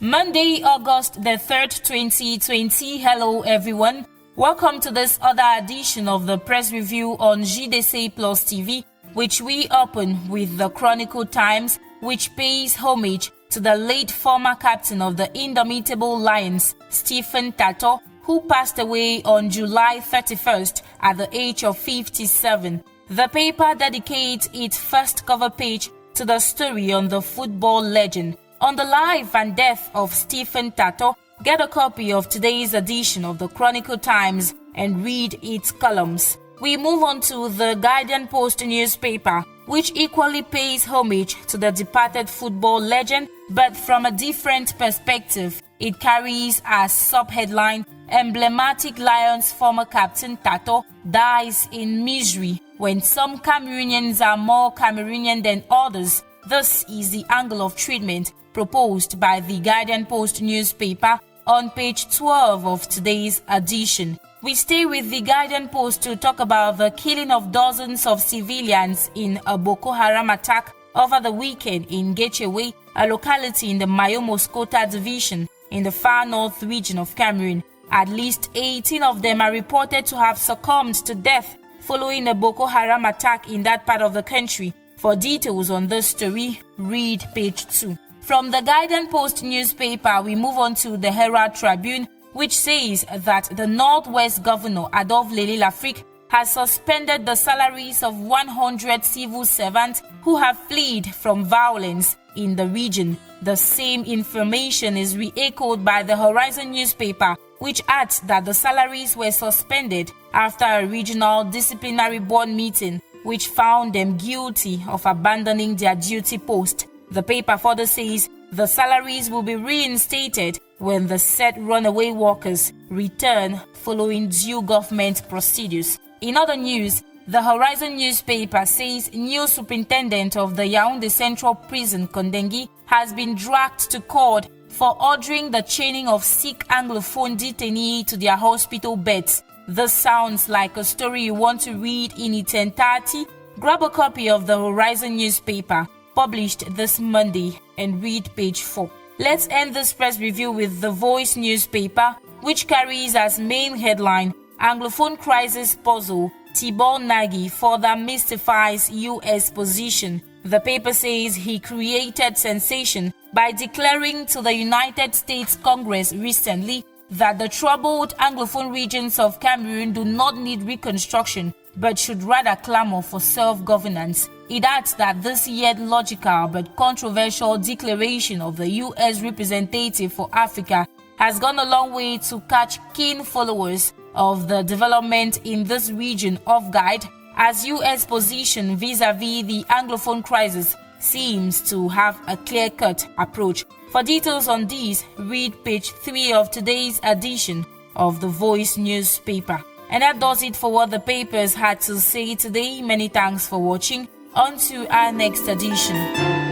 Monday, August the 3rd, 2020. Hello, everyone. Welcome to this other edition of the Press Review on JDC Plus TV, which we open with the Chronicle Times, which pays homage to the late former captain of the indomitable Lions, Stephen Tataw, who passed away on July 31st at the age of 57. The paper dedicates its first cover page to the story on the football legend. On the life and death of Stephen Tataw, get a copy of today's edition of the Chronicle Times and read its columns. We move on to the Guardian Post newspaper, which equally pays homage to the departed football legend, but from a different perspective. It carries as sub-headline, "Emblematic Lions former captain Tataw dies in misery when some Cameroonians are more Cameroonian than others." This is the angle of treatment proposed by the Guardian Post newspaper on page 12 of today's edition. We stay with the Guardian Post to talk about the killing of dozens of civilians in a Boko Haram attack over the weekend in Getchewe, a locality in the Mayo-Moskota division in the far north region of Cameroon. At least 18 of them are reported to have succumbed to death following a Boko Haram attack in that part of the country. For details on this story, read page 2. From the Guardian Post newspaper, we move on to the HERA Tribune, which says that the Northwest Governor, Adolphe Lafrique, has suspended the salaries of 100 civil servants who have fled from violence in the region. The same information is re-echoed by the Horizon newspaper, which adds that the salaries were suspended after a regional disciplinary board meeting, which found them guilty of abandoning their duty post. The paper further says the salaries will be reinstated when the said runaway workers return following due government procedures. In other news, the Horizon newspaper says new superintendent of the Yaoundé Central Prison, Kondengi, has been dragged to court for ordering the chaining of sick Anglophone detainees to their hospital beds. This sounds like a story you want to read in its entirety. Grab a copy of the Horizon newspaper, published this Monday, and read page 4. Let's end this press review with the Voice newspaper, which carries as main headline, "Anglophone Crisis Puzzle, Tibor Nagy further mystifies US position." The paper says he created sensation by declaring to the United States Congress recently that the troubled Anglophone regions of Cameroon do not need reconstruction, but should rather clamor for self-governance. It adds that this yet logical but controversial declaration of the U.S. representative for Africa has gone a long way to catch keen followers of the development in this region off guard, as U.S. position vis-a-vis the Anglophone crisis seems to have a clear-cut approach. For details on this, read page 3 of today's edition of the Voice newspaper. And that does it for what the papers had to say today. Many thanks for watching. On to our next edition.